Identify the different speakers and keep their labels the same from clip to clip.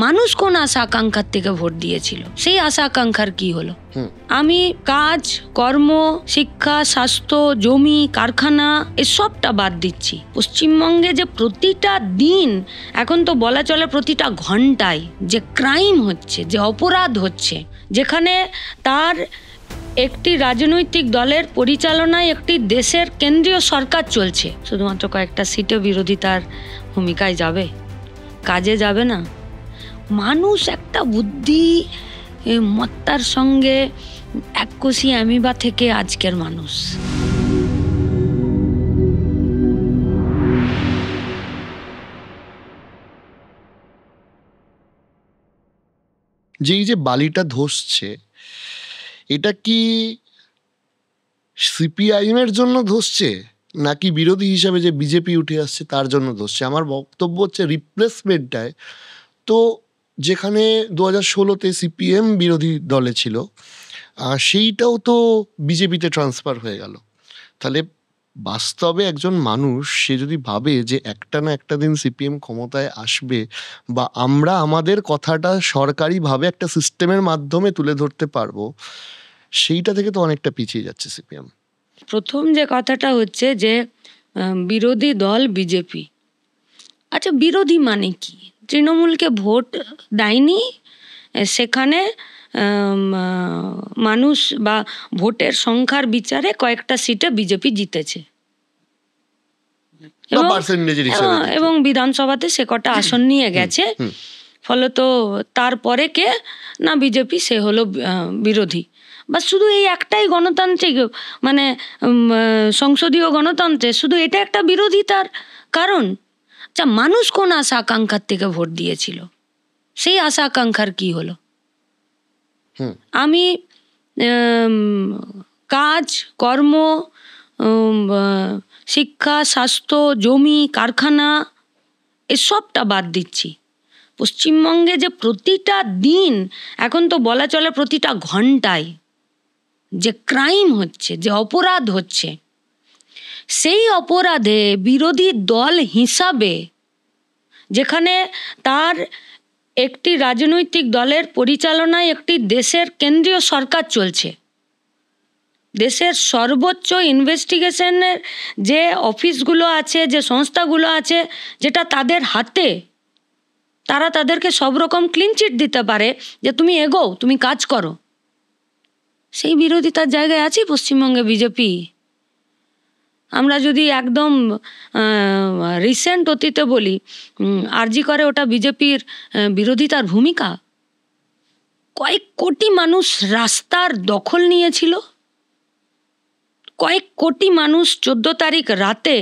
Speaker 1: মানুষ কোন আশা আকাঙ্ক্ষার থেকে ভোট দিয়েছিল, সেই আশা আকাঙ্ক্ষার কি হলো? আমি কাজ, কর্ম, শিক্ষা, স্বাস্থ্য, জমি, কারখানা এসবটা বাদ দিচ্ছি। পশ্চিমবঙ্গে যে প্রতিটা দিন, এখন তো বলা চলে প্রতিটা ঘন্টায় যে ক্রাইম হচ্ছে, যে অপরাধ হচ্ছে, যেখানে তার একটি রাজনৈতিক দলের পরিচালনায় একটি দেশের কেন্দ্রীয় সরকার চলছে, শুধুমাত্র কয়েকটা সিটে বিরোধিতার ভূমিকায় যাবে, কাজে যাবে না। মানুষ একটা বুদ্ধি মত্তার সঙ্গে এককোষী অ্যামিবা থেকে আজকের মানুষ।
Speaker 2: যে এই যে বালিটা ধসছে, এটা কি সিপিআইএম এর জন্য ধসছে নাকি বিরোধী হিসাবে যে বিজেপি উঠে আসছে তার জন্য ধসছে? আমার বক্তব্য হচ্ছে রিপ্লেসমেন্টটায় তো যেখানে 2016-তে সিপিএম বিরোধী দলে ছিল, সেইটাও তো বিজেপিতে ট্রান্সফার হয়ে গেল। তাহলে বাস্তবে একজন মানুষ সে যদি ভাবে যে একটা না একটা দিন সিপিএম ক্ষমতায় আসবে বা আমরা আমাদের কথাটা সরকারিভাবে একটা সিস্টেমের মাধ্যমে তুলে ধরতে পারবো, সেইটা থেকে তো অনেকটা পিছিয়ে যাচ্ছে সিপিএম।
Speaker 1: প্রথম যে কথাটা হচ্ছে যে বিরোধী দল বিজেপি। আচ্ছা, বিরোধী মানে কি? তৃণমূলকে ভোট দেয়নি, সেখানে মানুষ বা ভোটের সংখ্যার বিচারে কয়েকটা সিটে বিজেপি জিতেছে এবং বিধানসভাতে সে কটা আসন নিয়ে গেছে। ফলত তারপরে কে না বিজেপি, সে হলো বিরোধী। বা শুধু এই একটাই গণতান্ত্রিক মানে সংসদীয় গণতন্ত্রে শুধু এটা একটা বিরোধিতার কারণ। আচ্ছা, মানুষ কোন আশা আকাঙ্ক্ষার থেকে ভোট দিয়েছিল, সেই আশা আকাঙ্ক্ষার কি হলো? আমি কাজ, কর্ম, শিক্ষা, স্বাস্থ্য, জমি, কারখানা এসবটা বাদ দিচ্ছি। পশ্চিমবঙ্গে যে প্রতিটা দিন, এখন তো বলা চলে প্রতিটা ঘন্টায় যে ক্রাইম হচ্ছে, যে অপরাধ হচ্ছে, সেই অপরাধে বিরোধী দল হিসাবে যেখানে তার একটি রাজনৈতিক দলের পরিচালনায় একটি দেশের কেন্দ্রীয় সরকার চলছে, দেশের সর্বোচ্চ ইনভেস্টিগেশনের যে অফিসগুলো আছে, যে সংস্থাগুলো আছে, যেটা তাদের হাতে, তারা তাদেরকে সব রকম ক্লিনচিট দিতে পারে যে তুমি এগোও, তুমি কাজ করো, সেই বিরোধিতার জায়গায় আছে পশ্চিমবঙ্গে বিজেপি। আমরা যদি একদম রিসেন্ট অতীতে বলি, আরজি করে ওটা বিজেপির বিরোধিতার ভূমিকা। কয়েক কোটি মানুষ রাস্তার দখল নিয়েছিল, কয়েক কোটি মানুষ 14 তারিখ রাতে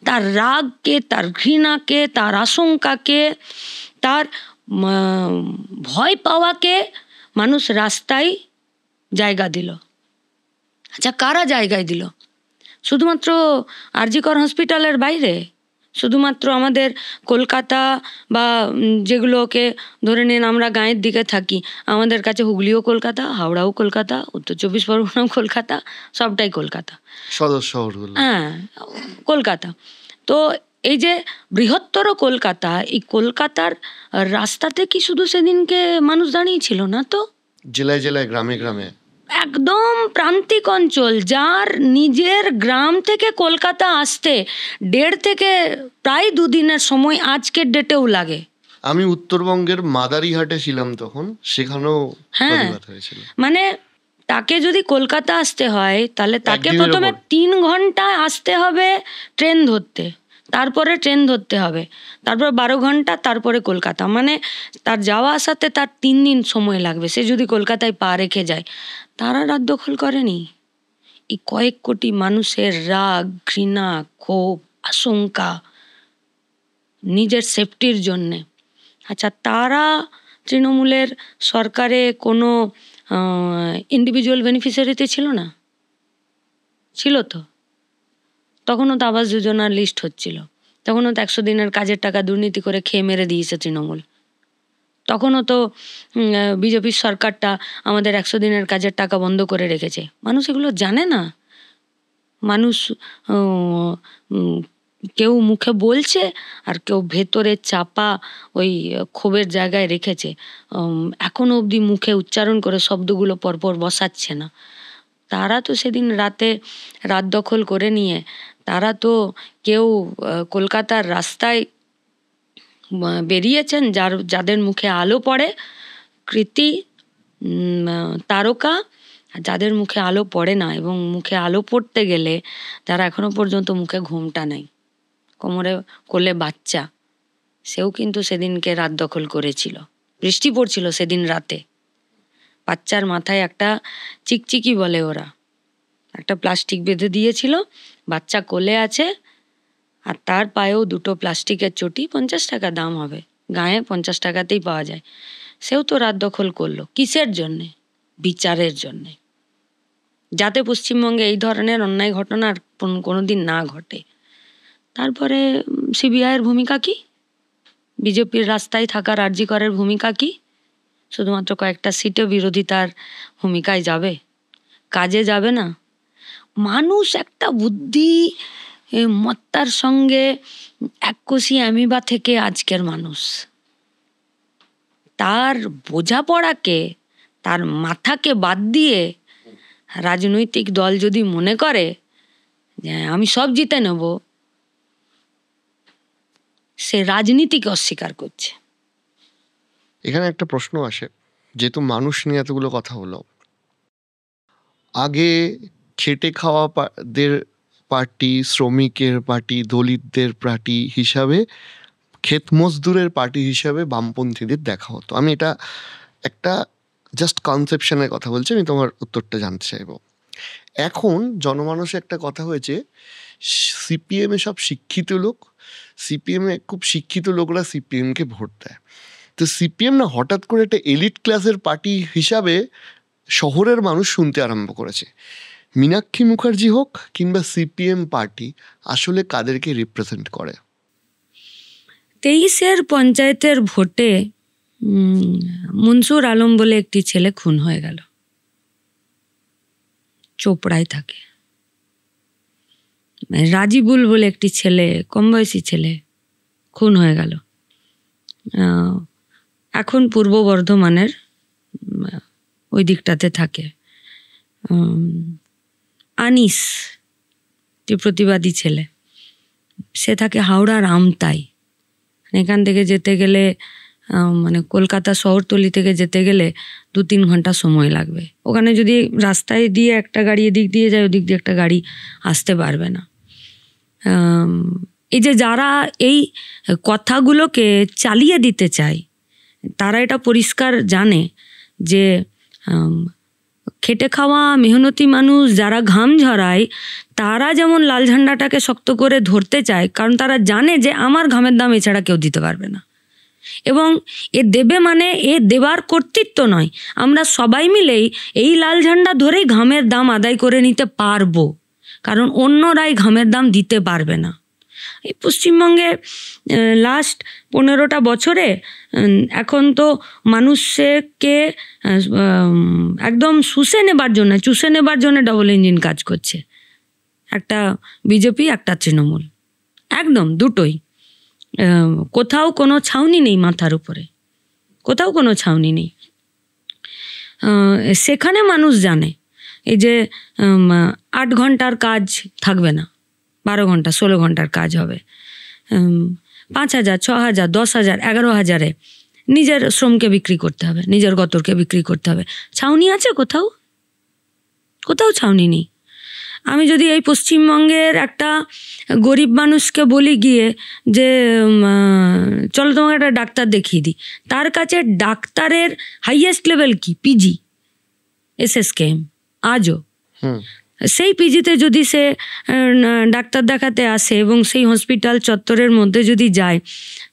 Speaker 1: তার রাগকে, তার ঘৃণাকে, তার আশঙ্কাকে, তার ভয় পাওয়াকে মানুষ রাস্তায় জায়গা দিল। আচ্ছা, কারা জায়গায় দিল? শুধুমাত্র আরজি কর হসপিটালের বাইরে, শুধুমাত্র আমাদের কলকাতা বা যেগুলোকে ধরে নিন আমরা গাঁয়ের দিকে থাকি, আমাদের কাছে হুগলিও কলকাতা, হাওড়াও কলকাতা, উত্তর 24 পরগনাও কলকাতা, সবটাই কলকাতা,
Speaker 2: সদর শহরগুলো,
Speaker 1: হ্যাঁ কলকাতা। তো এই যে বৃহত্তর কলকাতা, এই কলকাতার রাস্তাতে কি শুধু সেদিনকে মানুষ দাঁড়িয়েছিল না, তো
Speaker 2: জেলায় জেলায়, গ্রামে গ্রামে,
Speaker 1: একদম প্রান্তিক অঞ্চল, যার নিজের গ্রাম থেকে কলকাতা আসতে 1.5 থেকে প্রায় 2 দিনের সময় আজকের ডেটেও লাগে।
Speaker 2: আমি উত্তরবঙ্গের মাদারিহাটে ছিলাম তখন, সেখানেও প্রতিবাদ হয়েছিল।
Speaker 1: মানে তাকে যদি কলকাতা আসতে হয় তাহলে তাকে প্রথমে 3 ঘন্টা আসতে হবে ট্রেন ধরতে, তারপরে ট্রেন ধরতে হবে, তারপর 12 ঘন্টা, তারপরে কলকাতা। মানে তার যাওয়া আসাতে তার 3 দিন সময় লাগবে, সে যদি কলকাতায় পা রেখে যায়। তারা রাত দখল করেনি, এই কয়েক কোটি মানুষের রাগ, ঘৃণা, ক্ষোভ, আশঙ্কা নিজের সেফটির জন্যে। আচ্ছা, তারা তৃণমূলের সরকারে কোনো ইন্ডিভিজুয়াল বেনিফিশিয়ারিতে ছিল না? ছিল তো। তখনও তো আবাস যোজনার লিস্ট হচ্ছিল, তখনও তো 100 দিনের কাজের টাকা দুর্নীতি করে খেয়ে মেরে দিয়েছে তৃণমূল। তখনও তো বিজেপির সরকারটা আমাদের 100 দিনের কাজের টাকা বন্ধ করে রেখেছে। মানুষ এগুলো জানে না। মানুষ কেউ মুখে বলছে আর কেউ ভেতরে চাপা ওই ক্ষোভের জায়গায় রেখেছে, এখনো অবধি মুখে উচ্চারণ করে শব্দগুলো পরপর বসাচ্ছে না। তারা তো সেদিন রাতে রাত দখল করে নিয়ে তারা তো কেউ কলকাতার রাস্তায় বেরিয়েছেন, যাদের মুখে আলো পড়ে, কৃতি, তারকা, যাদের মুখে আলো পড়ে না। এবং মুখে আলো পড়তে গেলে যারা এখনো পর্যন্ত মুখে ঘোমটা নেই, কোমরে কোলে বাচ্চা, সেও কিন্তু সেদিনকে রাত দখল করেছিল। বৃষ্টি পড়ছিল সেদিন রাতে, বাচ্চার মাথায় একটা চিকচিকি বলে ওরা, একটা প্লাস্টিক বেঁধে দিয়েছিল, বাচ্চা কোলে আছে আর তার পায়েও দুটো প্লাস্টিকের চটি, 50 টাকা দাম হবে, গায়ে 50 টাকাতেই পাওয়া যায়। সেও তো রাত দখল করলো কিসের জন্যে? বিচারের জন্যে, যাতে পশ্চিমবঙ্গে এই ধরনের অন্যায় ঘটনা আর কোনোদিন না ঘটে। তারপরে সিবিআইয়ের ভূমিকা কি? বিজেপির রাস্তায় থাকার আরজি করের ভূমিকা কি? শুধুমাত্র কয়েকটা সিটে বিরোধিতার ভূমিকায় যাবে, কাজে যাবে না। মানুষ একটা বুদ্ধি মত্তার সঙ্গে এককোষী অ্যামিবা থেকে আজকের মানুষ, তার বোঝাপড়াকে, তার মাথাকে বাদ দিয়ে রাজনৈতিক দল যদি মনে করে যে আমি সব জিতে নেব, সে রাজনীতিকে অস্বীকার করছে।
Speaker 2: এখানে একটা প্রশ্ন আসে, যেহেতু মানুষ নিয়ে এতগুলো কথা হলো, আগে খেটে খাওয়া দের পার্টি, শ্রমিকের পার্টি, দলিতদের পার্টি হিসাবে, ক্ষেত মজদুরের পার্টি হিসাবে বামপন্থীদের দেখা হতো। আমি এটা একটা জাস্ট কনসেপশনের কথা বলছি, আমি তোমার উত্তরটা জানতে চাইবো। এখন জনমানসে একটা কথা হয়েছে, সিপিএমে সব শিক্ষিত লোক, সিপিএমে খুব শিক্ষিত লোকরা সিপিএমকে ভোট দেয়। তো সিপিএম না হঠাৎ করে একটা এলিট ক্লাসের পার্টি হিসাবে শহরের মানুষ শুনতে আরম্ভ করেছে। মীনাক্ষী মুখার্জি হোক কিংবা সিপিএম পার্টি আসলে কাদেরকে রিপ্রেজেন্ট করে?
Speaker 1: 23-এর পঞ্চায়েতের ভোটে মনসুর আলম বলে একটি ছেলে খুন হয়ে গেল, চোপড়ায় থাকে। রাজিবুল বলে একটি ছেলে, কম বয়সী ছেলে, খুন হয়ে গেল। এখন পূর্ব বর্ধমানের ওই দিকটাতে থাকে। আনিস, যে প্রতিবাদী ছেলে, সে থাকে হাওড়ার আমতাই। এখান থেকে যেতে গেলে, মানে কলকাতা শহরতলি থেকে যেতে গেলে 2-3 ঘন্টা সময় লাগবে। ওখানে যদি রাস্তায় দিয়ে একটা গাড়ি এদিক দিয়ে যায়, ওদিক দিয়ে একটা গাড়ি আসতে পারবে না। এই যে যারা এই কথাগুলোকে চালিয়ে দিতে চায়, তারা এটা পরিষ্কার জানে যে খেটে খাওয়া মেহনতি মানুষ যারা ঘাম ঝরায়, তারা যেমন লাল ঝান্ডাটাকে শক্ত করে ধরতে চায়, কারণ তারা জানে যে আমার ঘামের দাম এছাড়া কেউ দিতে পারবে না। এবং এ দেবে মানে এ দেবার কর্তৃত্ব নয়, আমরা সবাই মিলেই এই লাল ঝান্ডা ধরেই ঘামের দাম আদায় করে নিতে পারবো, কারণ অন্যরাই ঘামের দাম দিতে পারবে না। এই পশ্চিমবঙ্গে লাস্ট 15টা বছরে এখন তো মানুষকে একদম চুষে নেবার জন্য ডবল ইঞ্জিন কাজ করছে। একটা বিজেপি, একটা তৃণমূল, একদম দুটোই। কোথাও কোনো ছাউনি নেই মাথার উপরে, কোথাও কোনো ছাউনি নেই। সেখানে মানুষ জানে এই যে 8 ঘন্টার কাজ থাকবে না, 12 ঘন্টা 16 ঘন্টার কাজ হবে। 5,000, 6,000, 10,000, 11,000-এ নিজের শ্রমকে বিক্রি করতে হবে, নিজের গতরকে বিক্রি করতে হবে। ছাউনি আছে কোথাও? কোথাও ছাউনি নেই। আমি যদি এই পশ্চিমবঙ্গের একটা গরিব মানুষকে বলি গিয়ে যে চলো তোমাকে একটা ডাক্তার দেখিয়ে দিই, তার কাছে ডাক্তারের হাইয়েস্ট লেভেল কি? পিজি, SSKM আজও। সেই পিজিতে যদি সে ডাক্তার দেখাতে আসে এবং সেই হসপিটাল চত্বরের মধ্যে যদি যায়,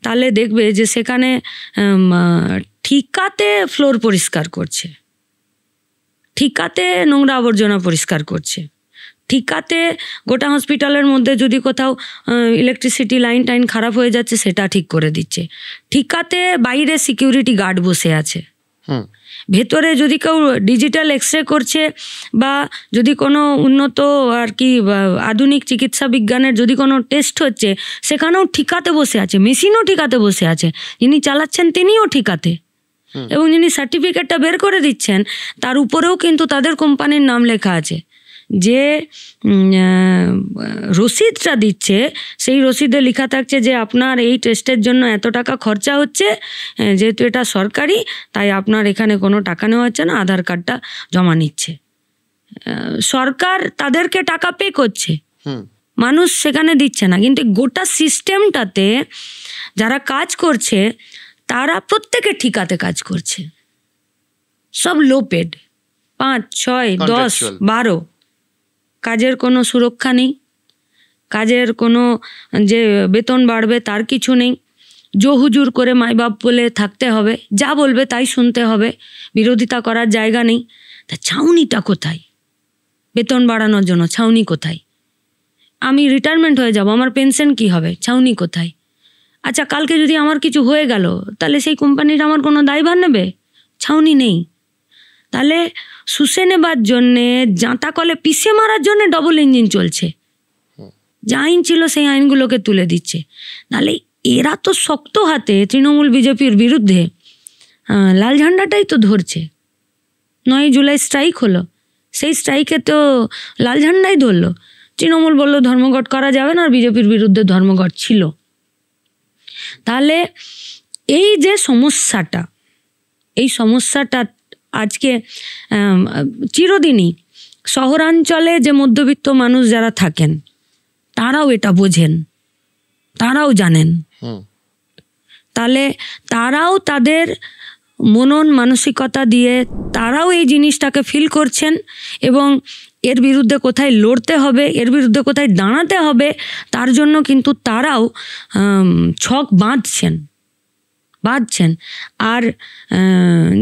Speaker 1: তাহলে দেখবে যে সেখানে ঠিকাতে ফ্লোর পরিষ্কার করছে, ঠিকাতে নোংরা আবর্জনা পরিষ্কার করছে, ঠিকাতে গোটা হসপিটালের মধ্যে যদি কোথাও ইলেকট্রিসিটি লাইন টাইন খারাপ হয়ে যাচ্ছে সেটা ঠিক করে দিচ্ছে, ঠিকাতে বাইরে সিকিউরিটি গার্ড বসে আছে।
Speaker 2: হুম
Speaker 1: ভেতরে যদি কেউ ডিজিটাল এক্সরে করছে বা যদি কোনো উন্নত আর কি আধুনিক চিকিৎসা বিজ্ঞানের যদি কোনো টেস্ট হচ্ছে, সেখানেও ঠিকাতে বসে আছে, মেশিনও ঠিকাতে বসে আছে, যিনি চালাচ্ছেন তিনিও ঠিকাতে, এবং যিনি সার্টিফিকেটটা বের করে দিচ্ছেন তার উপরেও কিন্তু তাদের কোম্পানির নাম লেখা আছে। যে রসিদটা দিচ্ছে সেই রসিদে লেখা থাকছে যে আপনার এই টেস্টের জন্য এত টাকা খরচা হচ্ছে, যেহেতু এটা সরকারি তাই আপনার এখানে কোনো টাকা নেওয়া হচ্ছে না, আধার কার্ডটা জমা নিচ্ছে। সরকার তাদেরকে টাকা পে করছে, মানুষ সেখানে দিচ্ছে না। কিন্তু গোটা সিস্টেমটাতে যারা কাজ করছে তারা প্রত্যেকে ঠিকাতে কাজ করছে, সব লো পেড, 5, 6, 10, 12, কাজের কোনো সুরক্ষা নেই, কাজের কোনো যে বেতন বাড়বে তার কিছু নেই, জো হুজুর করে মাইবাপ বলে থাকতে হবে, যা বলবে তাই শুনতে হবে, বিরোধিতা করার জায়গা নেই। তা ছাউনিটা কোথায়? বেতন বাড়ানোর জন্য ছাউনি কোথায়? আমি রিটায়ারমেন্ট হয়ে যাব, আমার পেনশন কি হবে? ছাউনি কোথায়? আচ্ছা, কালকে যদি আমার কিছু হয়ে গেল তাহলে সেই কোম্পানির আমার কোনো দায়ভার নেবে? ছাউনি নেই। তাহলে শুষে নেবার জন্যে, জাঁতা কলে পিষে মারার জন্য ডবল ইঞ্জিন চলছে, যে আইন ছিল সেই আইনগুলোকে তুলে দিচ্ছে। নাহলে এরা তো শক্ত হাতে তৃণমূল বিজেপির বিরুদ্ধে লাল ঝান্ডাটাই তো ধরছে। 9 জুলাই স্ট্রাইক হলো, সেই স্ট্রাইকে তো লাল ঝান্ডাই ধরলো। তৃণমূল বলল ধর্মঘট করা যাবে না, আর বিজেপির বিরুদ্ধে ধর্মঘট ছিল। তাহলে এই যে সমস্যাটা, এই সমস্যাটা আজকে চিরদিনই শহরাঞ্চলে যে মধ্যবিত্ত মানুষ যারা থাকেন তারাও এটা বোঝেন, তারাও জানেন। তাহলে তারাও তাদের মনন মানসিকতা দিয়ে তারাও এই জিনিসটাকে ফিল করছেন, এবং এর বিরুদ্ধে কোথায় লড়তে হবে, এর বিরুদ্ধে কোথায় দাঁড়াতে হবে তার জন্য কিন্তু তারাও ছক বাঁধছেন। আর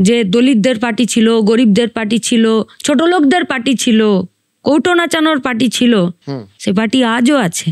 Speaker 1: যে দলিতদের পার্টি ছিল, গরিবদের পার্টি ছিল, ছোট লোকদের পার্টি ছিল, কৌটো নাচানোর পার্টি ছিল, সে পার্টি আজও আছে।